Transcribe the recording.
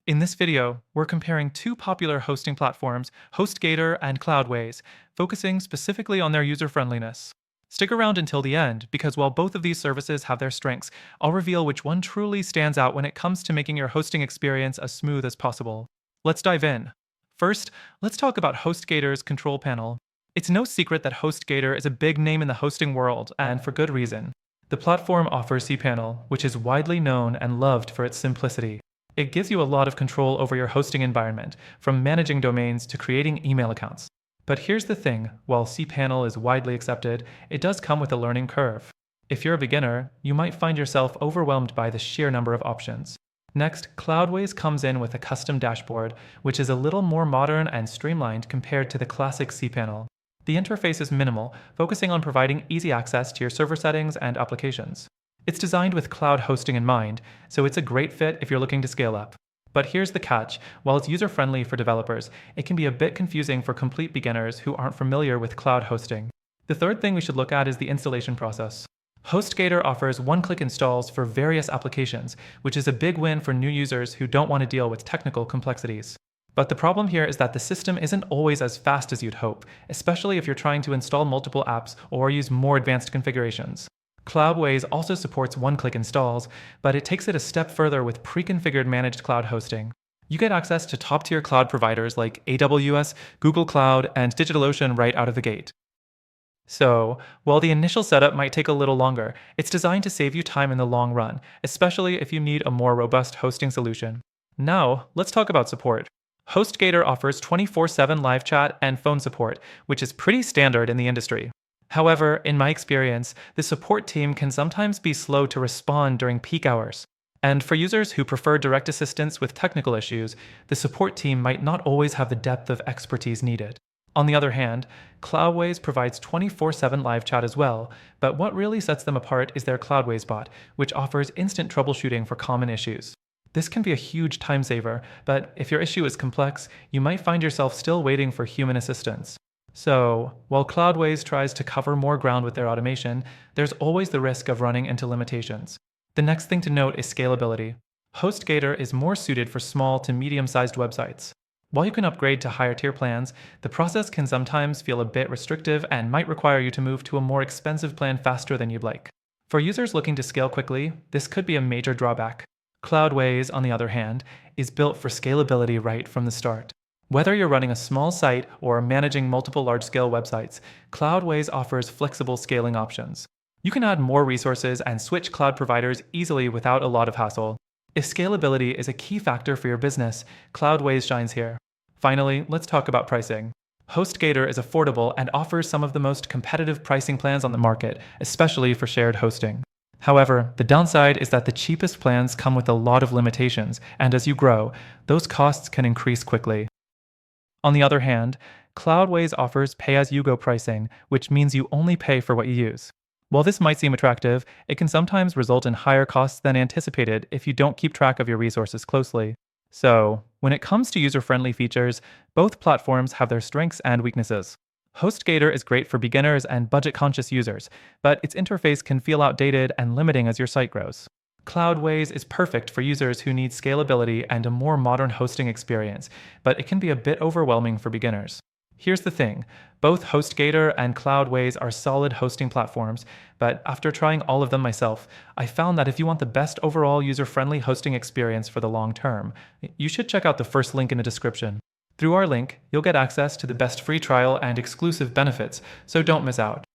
In this video, we're comparing two popular hosting platforms, HostGator and Cloudways, focusing specifically on their user-friendliness. Stick around until the end, because while both of these services have their strengths, I'll reveal which one truly stands out when it comes to making your hosting experience as smooth as possible. Let's dive in. First, let's talk about HostGator's control panel. It's no secret that HostGator is a big name in the hosting world, and for good reason. The platform offers cPanel, which is widely known and loved for its simplicity. It gives you a lot of control over your hosting environment, from managing domains to creating email accounts. But here's the thing, while cPanel is widely accepted, it does come with a learning curve. If you're a beginner, you might find yourself overwhelmed by the sheer number of options. Next, Cloudways comes in with a custom dashboard, which is a little more modern and streamlined compared to the classic cPanel. The interface is minimal, focusing on providing easy access to your server settings and applications. It's designed with cloud hosting in mind, so it's a great fit if you're looking to scale up. But here's the catch. While it's user-friendly for developers, it can be a bit confusing for complete beginners who aren't familiar with cloud hosting. The third thing we should look at is the installation process. HostGator offers one-click installs for various applications, which is a big win for new users who don't want to deal with technical complexities. But the problem here is that the system isn't always as fast as you'd hope, especially if you're trying to install multiple apps or use more advanced configurations. Cloudways also supports one-click installs, but it takes it a step further with pre-configured managed cloud hosting. You get access to top-tier cloud providers like AWS, Google Cloud, and DigitalOcean right out of the gate. So, while the initial setup might take a little longer, it's designed to save you time in the long run, especially if you need a more robust hosting solution. Now, let's talk about support. HostGator offers 24/7 live chat and phone support, which is pretty standard in the industry. However, in my experience, the support team can sometimes be slow to respond during peak hours. And for users who prefer direct assistance with technical issues, the support team might not always have the depth of expertise needed. On the other hand, Cloudways provides 24/7 live chat as well, but what really sets them apart is their Cloudways bot, which offers instant troubleshooting for common issues. This can be a huge time saver, but if your issue is complex, you might find yourself still waiting for human assistance. So, while Cloudways tries to cover more ground with their automation, there's always the risk of running into limitations. The next thing to note is scalability. HostGator is more suited for small to medium-sized websites. While you can upgrade to higher-tier plans, the process can sometimes feel a bit restrictive and might require you to move to a more expensive plan faster than you'd like. For users looking to scale quickly, this could be a major drawback. Cloudways, on the other hand, is built for scalability right from the start. Whether you're running a small site or managing multiple large-scale websites, Cloudways offers flexible scaling options. You can add more resources and switch cloud providers easily without a lot of hassle. If scalability is a key factor for your business, Cloudways shines here. Finally, let's talk about pricing. HostGator is affordable and offers some of the most competitive pricing plans on the market, especially for shared hosting. However, the downside is that the cheapest plans come with a lot of limitations, and as you grow, those costs can increase quickly. On the other hand, Cloudways offers pay-as-you-go pricing, which means you only pay for what you use. While this might seem attractive, it can sometimes result in higher costs than anticipated if you don't keep track of your resources closely. So, when it comes to user-friendly features, both platforms have their strengths and weaknesses. HostGator is great for beginners and budget-conscious users, but its interface can feel outdated and limiting as your site grows. Cloudways is perfect for users who need scalability and a more modern hosting experience, but it can be a bit overwhelming for beginners. Here's the thing, both HostGator and Cloudways are solid hosting platforms, but after trying all of them myself, I found that if you want the best overall user-friendly hosting experience for the long term, you should check out the first link in the description. Through our link, you'll get access to the best free trial and exclusive benefits, so don't miss out.